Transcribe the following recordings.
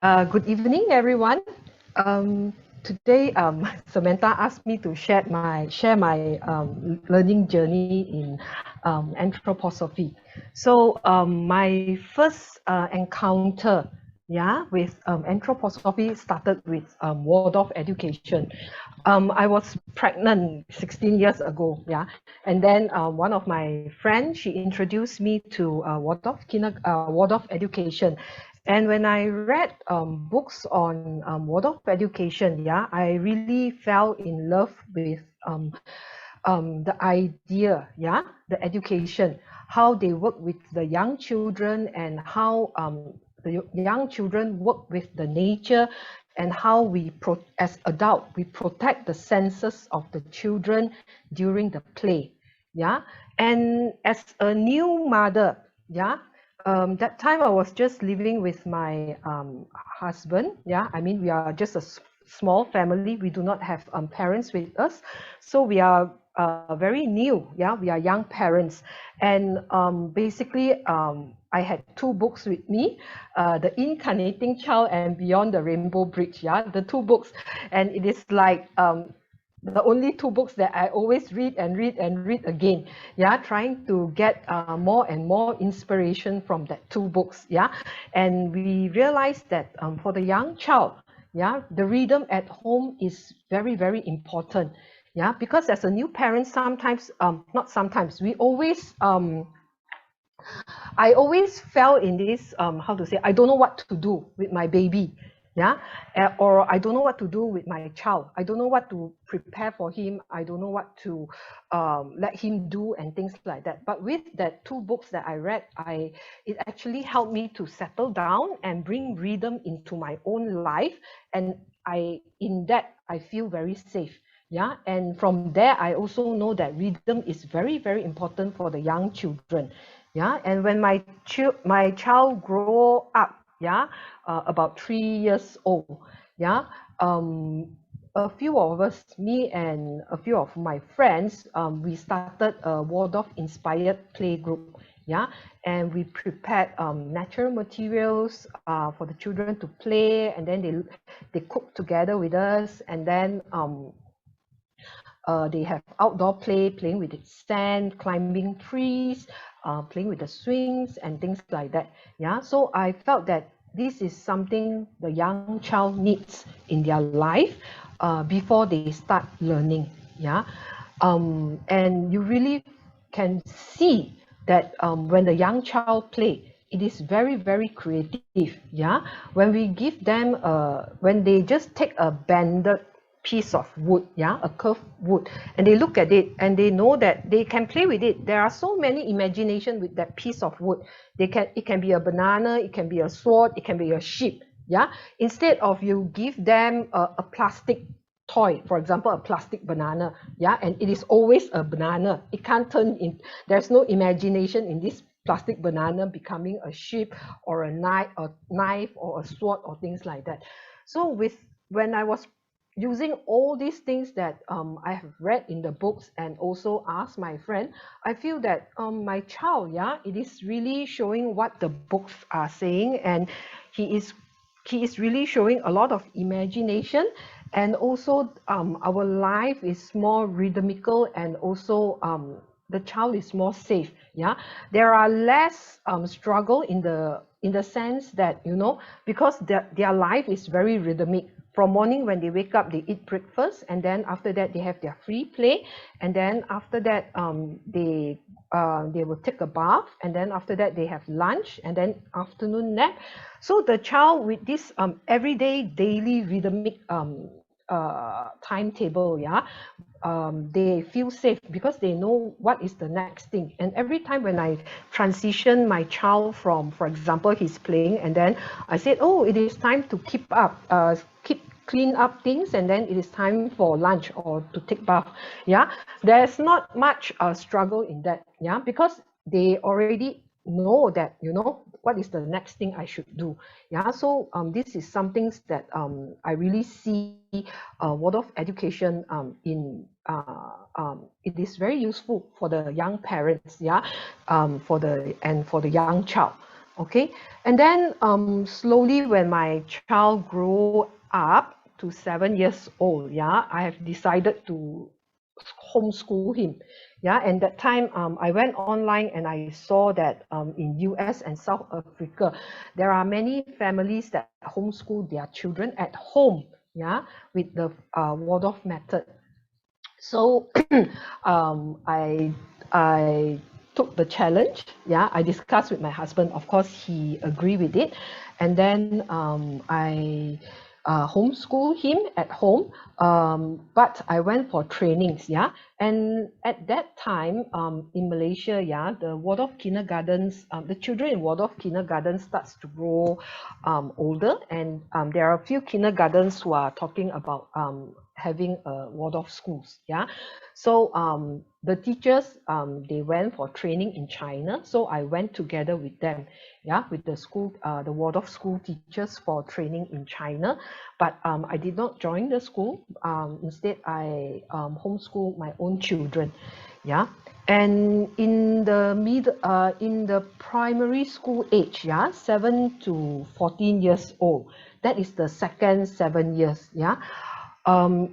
Good evening, everyone. Today, Samantha asked me to share my learning journey in anthroposophy. So, my first encounter, yeah, with anthroposophy started with Waldorf Education. I was pregnant 16 years ago, yeah, and then one of my friends she introduced me to Waldorf Education. And when I read books on Waldorf education, yeah, I really fell in love with the idea, yeah, the education, how they work with the young children and how the young children work with the nature and how as adult, we protect the senses of the children during the play, yeah. And as a new mother, yeah, that time I was just living with my husband. Yeah, I mean, we are just a small family. We do not have parents with us. So we are very new. Yeah, we are young parents. And basically, I had two books with me, The Incarnating Child and Beyond the Rainbow Bridge. Yeah, the two books. And it is like the only two books that I always read and read and read again. Yeah, trying to get more and more inspiration from that two books. Yeah, and we realized that for the young child, yeah, the rhythm at home is very, very important. Yeah, because as a new parent, sometimes, not sometimes, I always fell in this, how to say, I don't know what to do with my baby. Yeah. Or I don't know what to do with my child. I don't know what to prepare for him. I don't know what to let him do and things like that. But with that two books that I read, it actually helped me to settle down and bring rhythm into my own life. And in that, I feel very safe. Yeah. And from there, I also know that rhythm is very, very important for the young children. Yeah. And when my child grow up, yeah, about 3 years old, yeah, a few of us, me and a few of my friends, we started a Waldorf Inspired play group. Yeah, and we prepared natural materials for the children to play, and then they cook together with us, and then they have outdoor play, playing with the sand, climbing trees, playing with the swings and things like that. Yeah, so I felt that this is something the young child needs in their life before they start learning. Yeah, and you really can see that when the young child play, it is very, very creative. Yeah, when we give them when they just take a bended piece of wood, yeah, a curved wood, and they look at it and they know that they can play with it. There are so many imagination with that piece of wood. It can be a banana, it can be a sword, it can be a sheep. Yeah, instead of you give them a plastic toy, for example, a plastic banana, yeah, and it is always a banana. It can't turn in. There's no imagination in this plastic banana becoming a sheep or a knife or a sword or things like that. So when I was using all these things that I have read in the books and also asked my friend, I feel that my child, yeah, it is really showing what the books are saying, and he is he is really showing a lot of imagination, and also our life is more rhythmical, and also the child is more safe. Yeah, there are less struggle in the sense that, because their life is very rhythmic. From morning when they wake up, they eat breakfast, and then after that they have their free play, and then after that they will take a bath, and then after that they have lunch, and then afternoon nap. So the child with this everyday daily rhythmic timetable, yeah, they feel safe because they know what is the next thing. And every time when I transition my child from, for example, he's playing, and then I said, oh, it is time to keep clean up things, and then it is time for lunch or to take bath. Yeah, there's not much struggle in that. Yeah, because they already know that, what is the next thing I should do. Yeah, so this is some things that I really see Waldorf education it is very useful for the young parents. Yeah, for the young child. Okay, and then slowly when my child grew up to 7 years old, yeah, I have decided to homeschool him. Yeah, and that time I went online and I saw that in US and South Africa, there are many families that homeschool their children at home, yeah, with the Waldorf method. So I took the challenge. Yeah, I discussed with my husband. Of course, he agreed with it, and then I homeschool him at home. But I went for trainings. Yeah, and at that time in Malaysia, yeah, the Waldorf kindergartens, the children in Waldorf kindergarten starts to grow older, and there are a few kindergartens who are talking about having Waldorf schools. Yeah, so the teachers they went for training in China, so I went together with them, yeah, with the school, the Waldorf school teachers for training in China. But I did not join the school. Instead, I homeschool my own children, yeah. And in the in the primary school age, yeah, 7 to 14 years old, that is the second 7 years, yeah.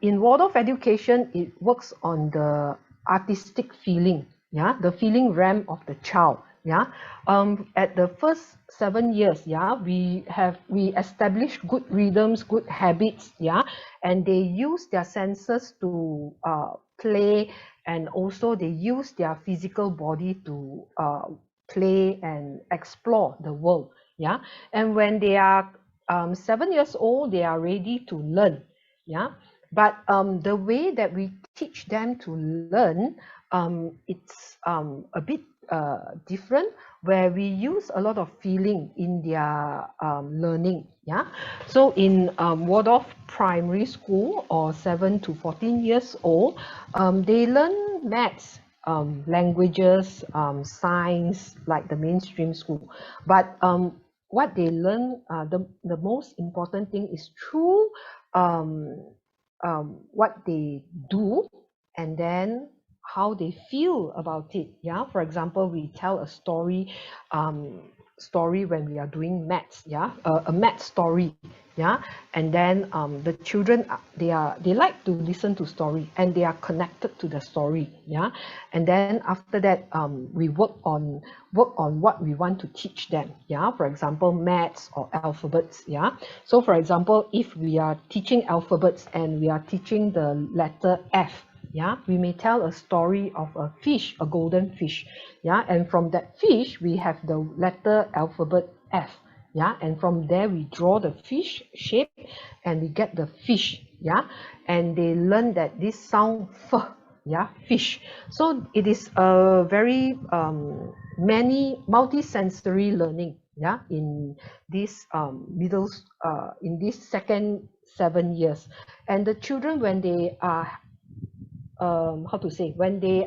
In Waldorf education, it works on the artistic feeling, yeah, the feeling realm of the child, yeah. At the first 7 years, yeah, we establish good rhythms, good habits, yeah, and they use their senses to play, and also they use their physical body to play and explore the world, yeah. And when they are 7 years old, they are ready to learn, yeah. But the way that we teach them to learn, it's a bit different, where we use a lot of feeling in their learning, yeah. So in Waldorf primary school, or 7 to 14 years old, they learn maths, languages, science, like the mainstream school. But what they learn, the most important thing is through um, what they do, and then how they feel about it. Yeah, for example, we tell a story when we are doing maths, yeah, a math story, yeah. And then the children, they like to listen to story, and they are connected to the story, yeah. And then after that, we work on what we want to teach them, yeah. For example, maths or alphabets, yeah. So for example, if we are teaching alphabets and we are teaching the letter F, yeah, we may tell a story of a fish, a golden fish, yeah. And from that fish, we have the letter alphabet F, yeah. And from there, we draw the fish shape, and we get the fish, yeah. And they learn that this sound f, yeah, fish. So it is a very many multi-sensory learning, yeah, in this in this second 7 years. And the children, when they are how to say, when they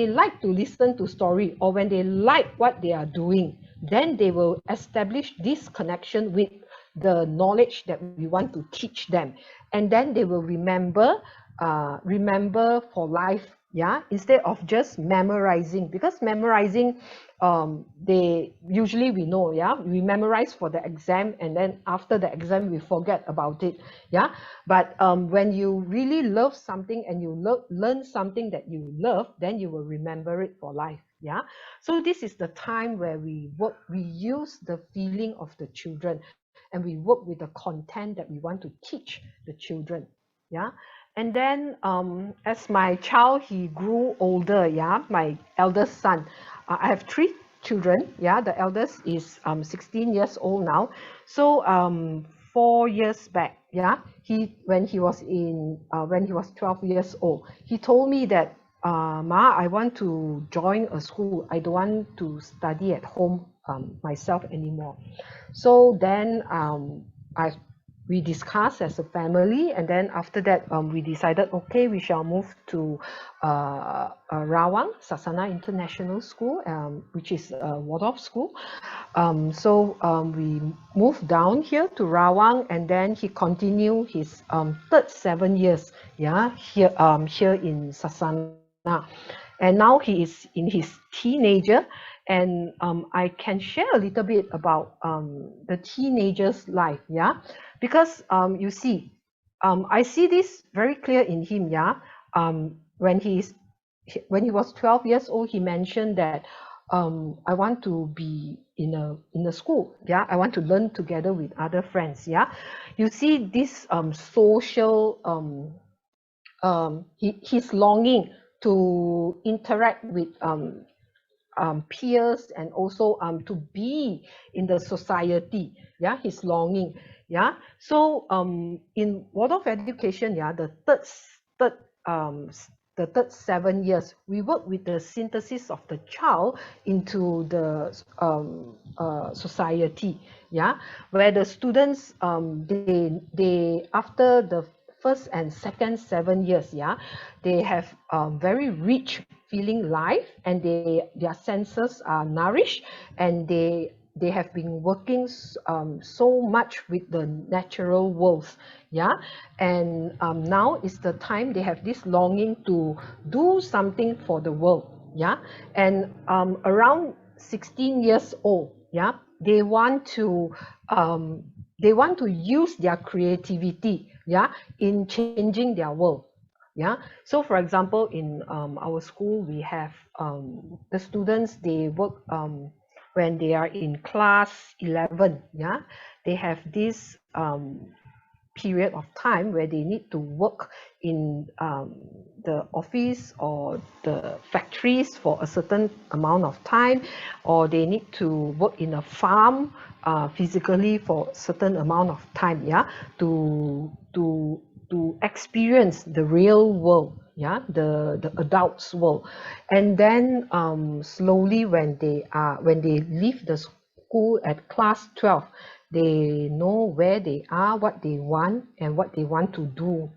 like to listen to story, or when they like what they are doing, then they will establish this connection with the knowledge that we want to teach them, and then they will remember for life, yeah, instead of just memorizing. Because memorizing, they usually, we know, yeah, we memorize for the exam, and then after the exam we forget about it, yeah. But when you really love something, and you learn something that you love, then you will remember it for life, yeah. So this is the time where we use the feeling of the children, and we work with the content that we want to teach the children, yeah. And then as my child, he grew older, yeah, my eldest son, I have three children, yeah. The eldest is 16 years old now. So 4 years back, yeah, when he was 12 years old, he told me that, Ma, I want to join a school. I don't want to study at home myself anymore. So then we discussed as a family, and then after that, we decided, okay, we shall move to Rawang, Sasana International School, which is a Waldorf school. So we moved down here to Rawang, and then he continued his third 7 years, yeah, here in Sasana. And now he is in his teenager, and I can share a little bit about the teenager's life, yeah, because you see, I see this very clear in him, yeah. When he was 12 years old, he mentioned that I want to be in a school, yeah. I want to learn together with other friends, yeah. You see this social his longing to interact with peers and also to be in the society, yeah, his longing, yeah. So in Waldorf education, yeah, third the third 7 years, we work with the synthesis of the child into the society, yeah, where the students they after the first and second 7 years, yeah, they have very rich feeling life, and their senses are nourished, and they have been working so much with the natural worlds, yeah. And now is the time they have this longing to do something for the world, yeah. And around 16 years old, yeah, they want to use their creativity, yeah, in changing their world, yeah. So for example, in our school, we have the students, they work when they are in class 11, yeah, they have this period of time where they need to work in the office or the factories for a certain amount of time, or they need to work in a farm physically for a certain amount of time, yeah, to experience the real world, yeah, the adults world. And then slowly, when they leave the school at class 12, they know where they are, what they want, and what they want to do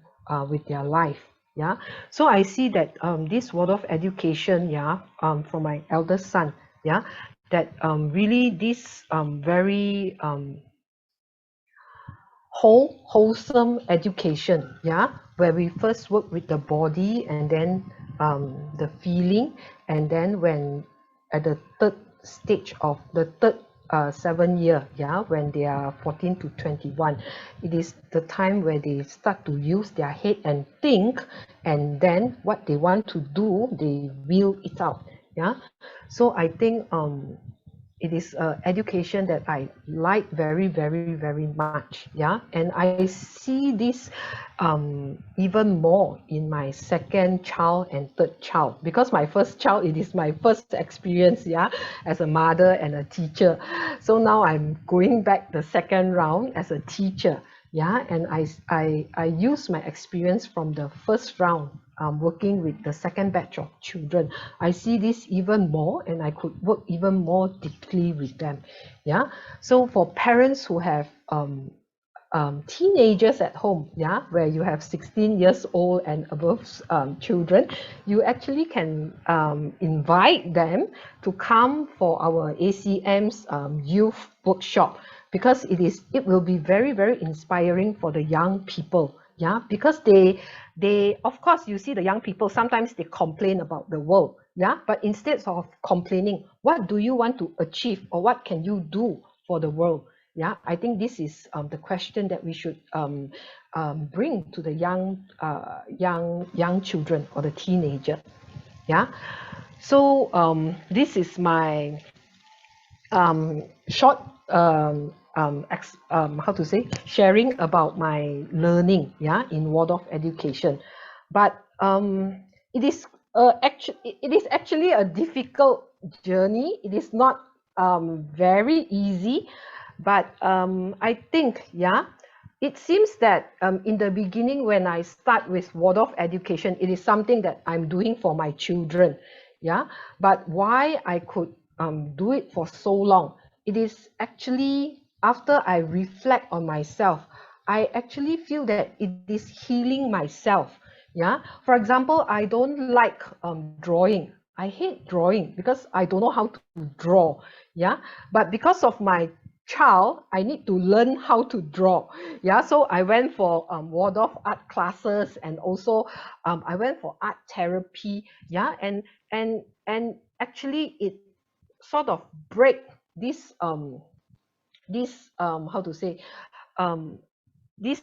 with their life, yeah. So I see that this world of education, yeah, for my eldest son, yeah, that really this very wholesome education, yeah, where we first work with the body, and then the feeling, and then when at the third stage of the third 7 year, yeah, when they are 14 to 21, it is the time where they start to use their head and think, and then what they want to do, they will it out, yeah. So I think it is education that I like very, very, very much. Yeah, and I see this even more in my second child and third child, because my first child, it is my first experience, yeah, as a mother and a teacher. So now I'm going back the second round as a teacher. Yeah, and I use my experience from the first round working with the second batch of children. I see this even more, and I could work even more deeply with them. Yeah, so for parents who have teenagers at home, yeah, where you have 16 years old and above children, you actually can invite them to come for our ACM's youth workshop, because it will be very, very inspiring for the young people, yeah, because they of course, you see, the young people, sometimes they complain about the world, yeah, but instead of complaining, what do you want to achieve, or what can you do for the world? Yeah, I think this is the question that we should bring to the young children or the teenager. Yeah, so this is my short how to say, sharing about my learning, yeah, in Waldorf education. But it is actually a difficult journey. It is not very easy, but I think, yeah, it seems that in the beginning, when I start with Waldorf education, it is something that I'm doing for my children, yeah. But why I could do it for so long, it is actually after I reflect on myself, I actually feel that it is healing myself, yeah. For example, I don't like drawing. I hate drawing because I don't know how to draw, yeah. But because of my child, I need to learn how to draw, yeah. So I went for Waldorf art classes, and also I went for art therapy, yeah. And actually, it sort of break this how to say um, this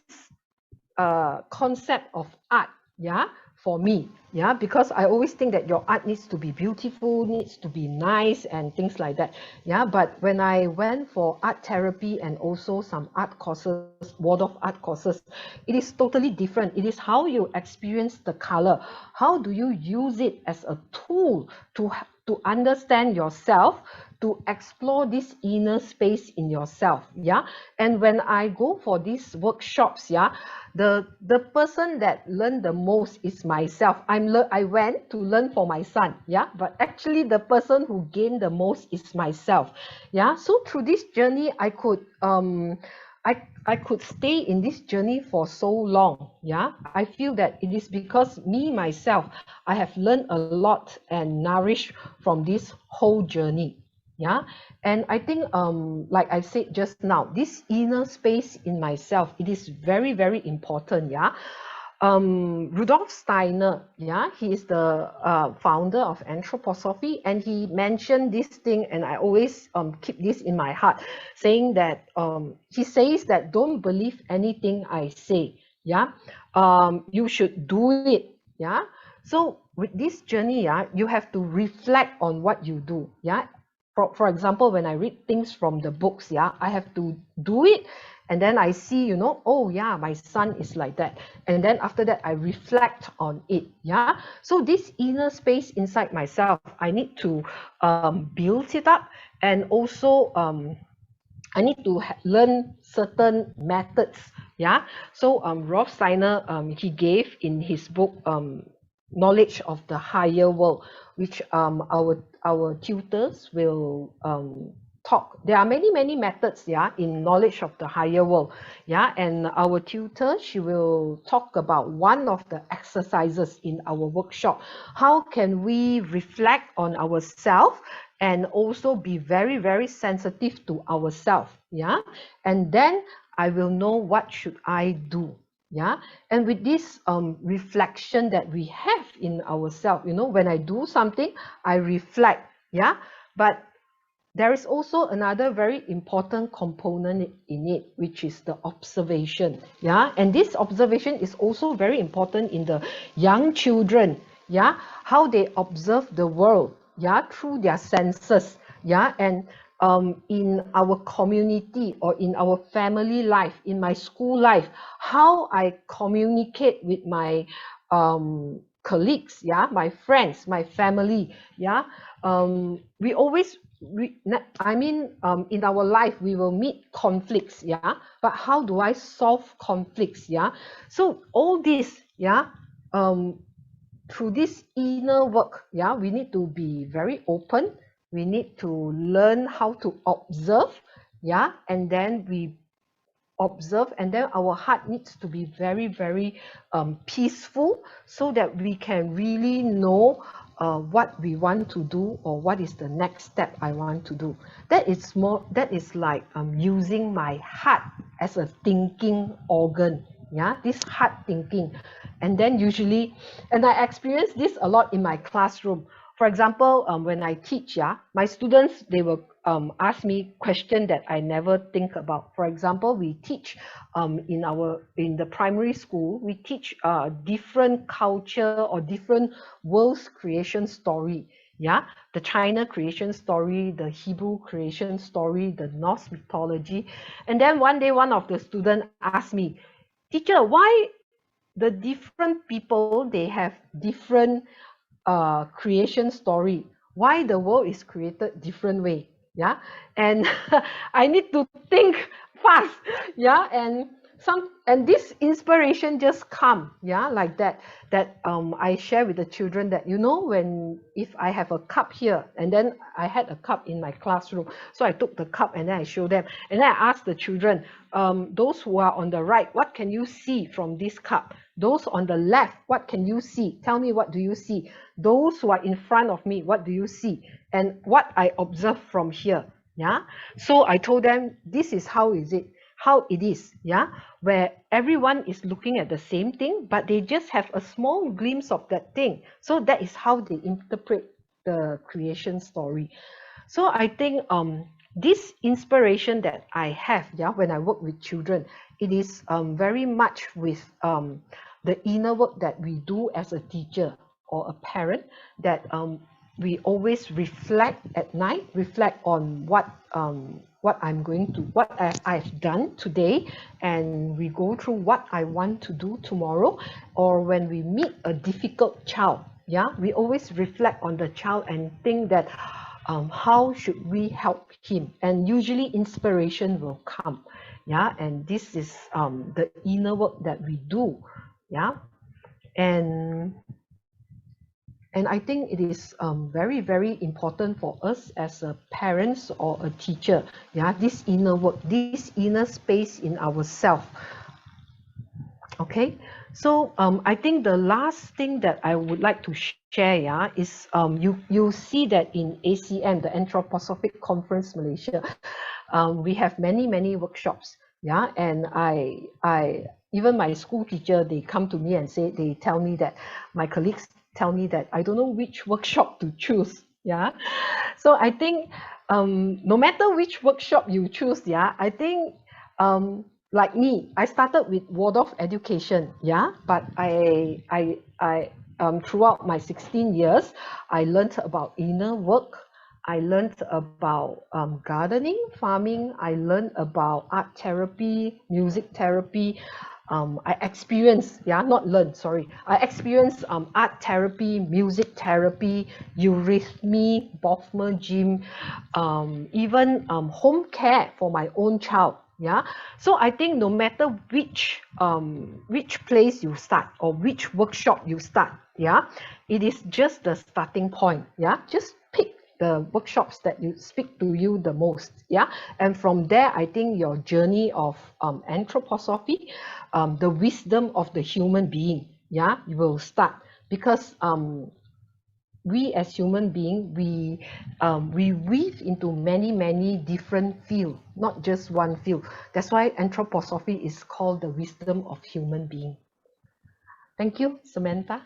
concept of art, yeah, for me, yeah, because I always think that your art needs to be beautiful, needs to be nice and things like that, yeah. But when I went for art therapy and also some art courses, Waldorf art courses, it is totally different. It is how you experience the color, how do you use it as a tool to understand yourself, to explore this inner space in yourself, yeah. And when I go for these workshops, yeah, the person that learned the most is myself. I went to learn for my son, yeah, but actually the person who gained the most is myself, yeah. So through this journey, I could stay in this journey for so long, yeah. I feel that it is because me myself, I have learned a lot and nourished from this whole journey, yeah. And I think like I said just now, this inner space in myself, it is very, very important, yeah. Rudolf Steiner, yeah, he is the founder of anthroposophy, and he mentioned this thing, and I always keep this in my heart, saying that he says that don't believe anything I say, yeah. You should do it, yeah. So with this journey, yeah, you have to reflect on what you do, yeah. For example, when I read things from the books, yeah, I have to do it, and then I see, you know, oh yeah, my son is like that, and then after that I reflect on it, yeah. So this inner space inside myself, I need to build it up, and also I need to learn certain methods, yeah. So Rolf Steiner, he gave in his book Knowledge of the Higher World, which our tutors will talk. There are many methods, yeah, in Knowledge of the Higher World, yeah. And our tutor, she will talk about one of the exercises in our workshop. How can we reflect on ourselves and also be very, very sensitive to ourselves, yeah. And then I will know what should I do, yeah. And with this reflection that we have in ourselves, you know, when I do something, I reflect, yeah. But there is also another very important component in it, which is the observation, yeah. And this observation is also very important in the young children, yeah, how they observe the world, yeah, through their senses, yeah. And in our community or in our family life, in my school life, how I communicate with my colleagues, yeah, my friends, my family, yeah. We always in our life, we will meet conflicts, yeah. But how do I solve conflicts, yeah? So all this, yeah, through this inner work, yeah, we need to be very open. We need to learn how to observe, yeah, and then we observe, and then our heart needs to be very, very peaceful, so that we can really know what we want to do, or what is the next step I want to do. That is like using my heart as a thinking organ, yeah, this heart thinking. And then usually, and I experience this a lot in my classroom. For example, when I teach, yeah, my students, they will ask me question that I never think about. For example, we teach in the primary school, we teach different culture or different world's creation story. Yeah, the China creation story, the Hebrew creation story, the Norse mythology. And then one day, one of the students asked me, teacher, why the different people, they have different creation story, why the world is created different way, yeah. And I need to think fast, yeah. And this inspiration just come, yeah, like that, I share with the children that, you know, when if I have a cup here, and then I had a cup in my classroom, so I took the cup and then I show them, and then I asked the children, those who are on the right, what can you see from this cup? Those on the left, what can you see? Tell me, what do you see? Those who are in front of me, what do you see? And what I observe from here, yeah. So I told them, this is how it is, yeah, where everyone is looking at the same thing, but they just have a small glimpse of that thing. So that is how they interpret the creation story. So I think this inspiration that I have, yeah, when I work with children, it is very much with the inner work that we do as a teacher or a parent, that we always reflect at night, reflect on what I've done today, and we go through what I want to do tomorrow. Or when we meet a difficult child, yeah, we always reflect on the child and think that how should we help him, and usually inspiration will come. Yeah, and this is the inner work that we do. Yeah, and I think it is very, very important for us as a parents or a teacher. Yeah, this inner work, this inner space in ourselves. Okay, so I think the last thing that I would like to share, yeah, is you see that in ACM, the Anthroposophic Conference Malaysia, we have many workshops. Yeah, and I even my school teacher, they come to me and say, they tell me that my colleagues tell me that I don't know which workshop to choose. Yeah, so I think no matter which workshop you choose, yeah, I think like me, I started with Waldorf Education, yeah, but I throughout my 16 years, I learned about inner work. I learned about gardening, farming. I learned about art therapy, music therapy. I experienced, yeah, not learn, sorry. I experienced art therapy, music therapy, eurythmy, Bofmer gym, even home care for my own child. Yeah, so I think no matter which place you start or which workshop you start, yeah, it is just the starting point. Yeah, just pick the workshops that you speak to you the most. Yeah, and from there, I think your journey of anthroposophy, the wisdom of the human being, yeah, you will start. Because we as human beings, we weave into many different fields, not just one field. That's why anthroposophy is called the wisdom of human being. Thank you, Samantha.